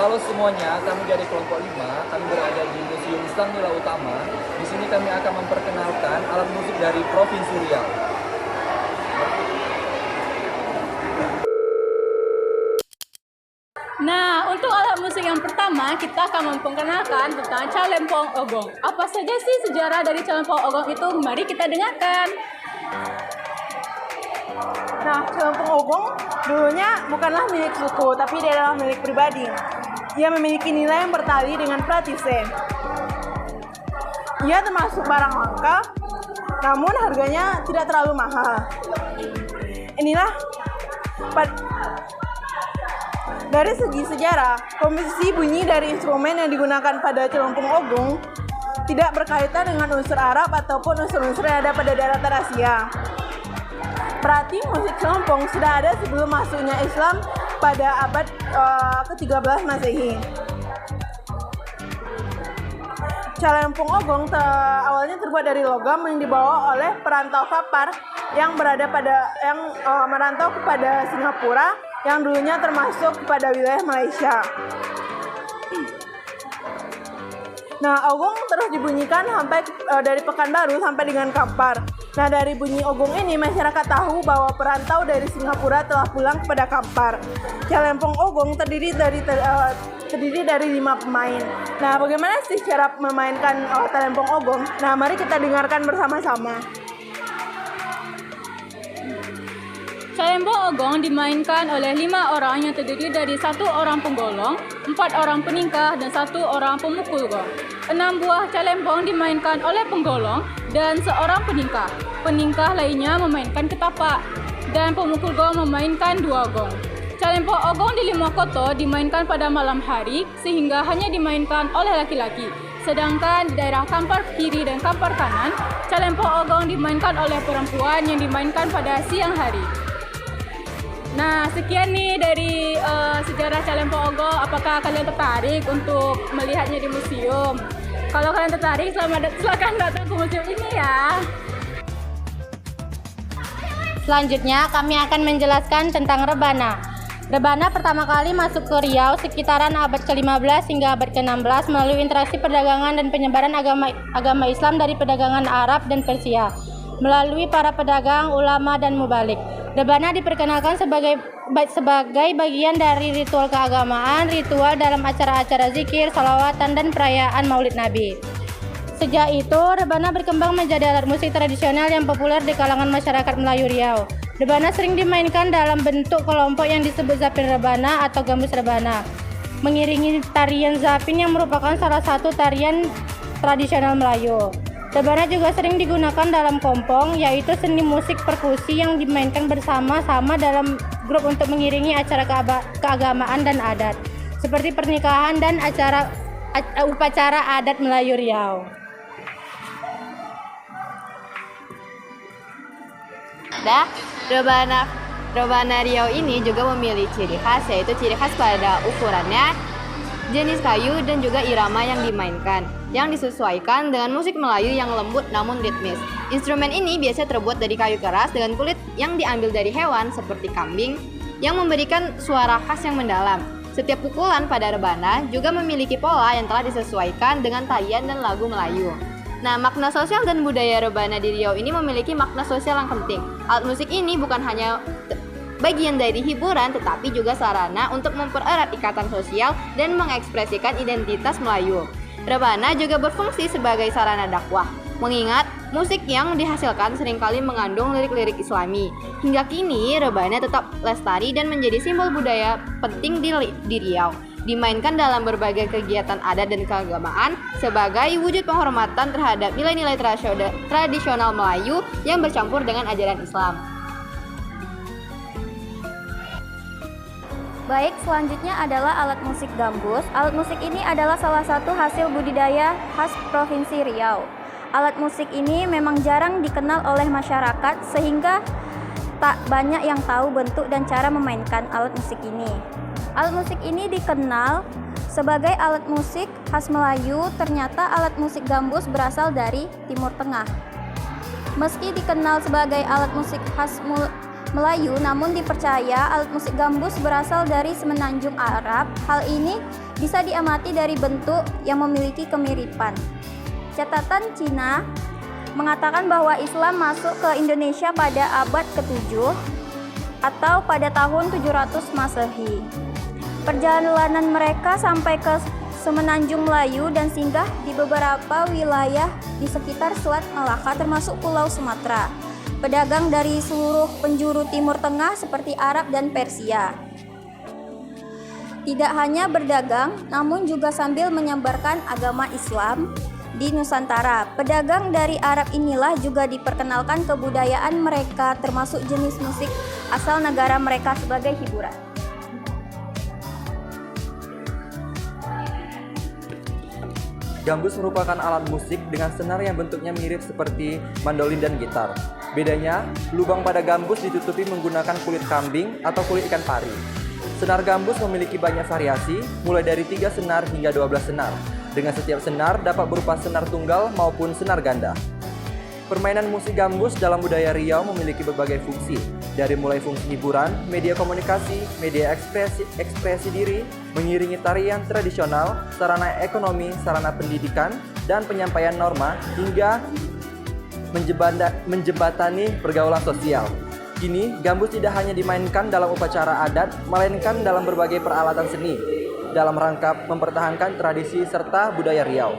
Halo semuanya, kami dari kelompok 5. Kami berada di Museum Islam Nila Utama. Di sini kami akan memperkenalkan alat musik dari Provinsi Riau. Nah, untuk alat musik yang pertama, kita akan memperkenalkan tentang Calempong Ogong. Apa saja sih sejarah dari Calempong Ogong itu? Mari kita dengarkan. Nah, Calempong Ogong dulunya bukanlah milik suku, tapi dia adalah milik pribadi. Ia memiliki nilai yang bertali dengan pratise. Ia termasuk barang langka, namun harganya tidak terlalu mahal. Inilah dari segi sejarah, komposisi bunyi dari instrumen yang digunakan pada Calempong Ogong tidak berkaitan dengan unsur Arab ataupun unsur-unsur yang ada pada daratan Asia. Berarti musik Calempong sudah ada sebelum masuknya Islam pada abad ke-13 Masehi. Calempong Ogong awalnya terbuat dari logam yang dibawa oleh perantau kapar yang merantau kepada Singapura yang dulunya termasuk pada wilayah Malaysia. Nah, ogong terus dibunyikan sampai dari Pekanbaru sampai dengan Kampar. Nah, dari bunyi ogong ini masyarakat tahu bahwa perantau dari Singapura telah pulang kepada Kampar. Calempong Ogong terdiri dari 5 pemain. Nah, bagaimana sih cara memainkan Calempong Ogong? Nah, mari kita dengarkan bersama-sama. Calempong Ogong dimainkan oleh 5 orang yang terdiri dari 1 orang penggolong, 4 orang peningkah, dan 1 orang pemukul gong. 6 buah calempong dimainkan oleh penggolong dan 1 peningkah. Peningkah lainnya memainkan ketapak, dan pemukul gong memainkan 2 gong. Calempong Ogong di Limokoto dimainkan pada malam hari sehingga hanya dimainkan oleh laki-laki. Sedangkan di daerah Kampar kiri dan Kampar kanan, Calempong Ogong dimainkan oleh perempuan yang dimainkan pada siang hari. Nah, sekian nih dari sejarah Calempong Ogong. Apakah kalian tertarik untuk melihatnya di museum? Kalau kalian tertarik, silakan datang ke museum ini ya. Selanjutnya, kami akan menjelaskan tentang rebana. Rebana pertama kali masuk ke Riau sekitaran abad ke-15 hingga abad ke-16 melalui interaksi perdagangan dan penyebaran agama Islam dari perdagangan Arab dan Persia melalui para pedagang, ulama, dan mubalik. Rebana diperkenalkan sebagai bagian dari ritual keagamaan, ritual dalam acara-acara zikir, salawatan, dan perayaan Maulid Nabi. Sejak itu, rebana berkembang menjadi alat musik tradisional yang populer di kalangan masyarakat Melayu Riau. Rebana sering dimainkan dalam bentuk kelompok yang disebut zapin rebana atau gambus rebana, mengiringi tarian zapin yang merupakan salah satu tarian tradisional Melayu. Rebana juga sering digunakan dalam kompong, yaitu seni musik perkusi yang dimainkan bersama-sama dalam grup untuk mengiringi acara keagamaan dan adat, seperti pernikahan dan upacara adat Melayu Riau. Rebana Riau ini juga memiliki ciri khas, yaitu ciri khas pada ukurannya, jenis kayu, dan juga irama yang dimainkan, yang disesuaikan dengan musik Melayu yang lembut namun ritmis. Instrumen ini biasanya terbuat dari kayu keras dengan kulit yang diambil dari hewan seperti kambing, yang memberikan suara khas yang mendalam. Setiap pukulan pada rebana juga memiliki pola yang telah disesuaikan dengan tarian dan lagu Melayu. Nah, makna sosial dan budaya rebana di Riau ini memiliki makna sosial yang penting. Alat musik ini bukan hanya bagian dari hiburan, tetapi juga sarana untuk mempererat ikatan sosial dan mengekspresikan identitas Melayu. Rebana juga berfungsi sebagai sarana dakwah, mengingat musik yang dihasilkan seringkali mengandung lirik-lirik Islami. Hingga kini, rebana tetap lestari dan menjadi simbol budaya penting di Riau, dimainkan dalam berbagai kegiatan adat dan keagamaan sebagai wujud penghormatan terhadap nilai-nilai tradisional Melayu yang bercampur dengan ajaran Islam. Baik, selanjutnya adalah alat musik gambus. Alat musik ini adalah salah satu hasil budidaya khas Provinsi Riau. Alat musik ini memang jarang dikenal oleh masyarakat sehingga tak banyak yang tahu bentuk dan cara memainkan alat musik ini. Alat musik ini dikenal sebagai alat musik khas Melayu, ternyata alat musik gambus berasal dari Timur Tengah. Meski dikenal sebagai alat musik khas Melayu, namun dipercaya alat musik gambus berasal dari semenanjung Arab. Hal ini bisa diamati dari bentuk yang memiliki kemiripan. Catatan Cina mengatakan bahwa Islam masuk ke Indonesia pada abad ke-7 atau pada tahun 700 Masehi. Perjalanan mereka sampai ke Semenanjung Melayu dan singgah di beberapa wilayah di sekitar Selat Malaka termasuk Pulau Sumatera. Pedagang dari seluruh penjuru Timur Tengah seperti Arab dan Persia. Tidak hanya berdagang, namun juga sambil menyebarkan agama Islam di Nusantara. Pedagang dari Arab inilah juga diperkenalkan kebudayaan mereka termasuk jenis musik asal negara mereka sebagai hiburan. Gambus merupakan alat musik dengan senar yang bentuknya mirip seperti mandolin dan gitar. Bedanya, lubang pada gambus ditutupi menggunakan kulit kambing atau kulit ikan pari. Senar gambus memiliki banyak variasi, mulai dari 3 senar hingga 12 senar. Dengan setiap senar dapat berupa senar tunggal maupun senar ganda. Permainan musik gambus dalam budaya Riau memiliki berbagai fungsi, dari mulai fungsi hiburan, media komunikasi, media ekspresi diri, mengiringi tarian tradisional, sarana ekonomi, sarana pendidikan, dan penyampaian norma, hingga menjembatani pergaulan sosial. Kini, gambus tidak hanya dimainkan dalam upacara adat, melainkan dalam berbagai peralatan seni, dalam rangka mempertahankan tradisi serta budaya Riau.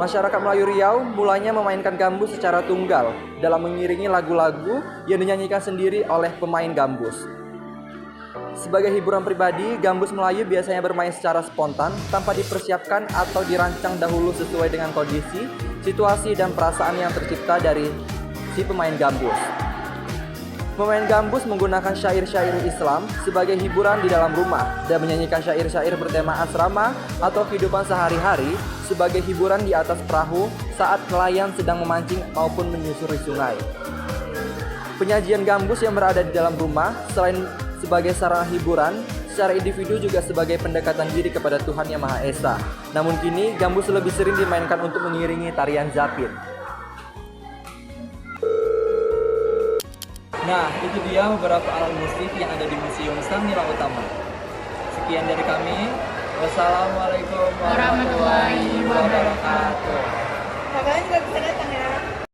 Masyarakat Melayu Riau mulanya memainkan gambus secara tunggal dalam mengiringi lagu-lagu yang dinyanyikan sendiri oleh pemain gambus. Sebagai hiburan pribadi, gambus Melayu biasanya bermain secara spontan tanpa dipersiapkan atau dirancang dahulu sesuai dengan kondisi, situasi, dan perasaan yang tercipta dari si pemain gambus. Pemain gambus menggunakan syair-syair Islam sebagai hiburan di dalam rumah dan menyanyikan syair-syair bertema asrama atau kehidupan sehari-hari sebagai hiburan di atas perahu saat nelayan sedang memancing maupun menyusuri sungai. Penyajian gambus yang berada di dalam rumah selain sebagai sarana hiburan, secara individu juga sebagai pendekatan diri kepada Tuhan Yang Maha Esa. Namun kini gambus lebih sering dimainkan untuk mengiringi tarian zapin. Nah, itu dia beberapa alat musik yang ada di Museum Sang Nila Utama. Sekian dari kami. Wassalamualaikum warahmatullahi wabarakatuh.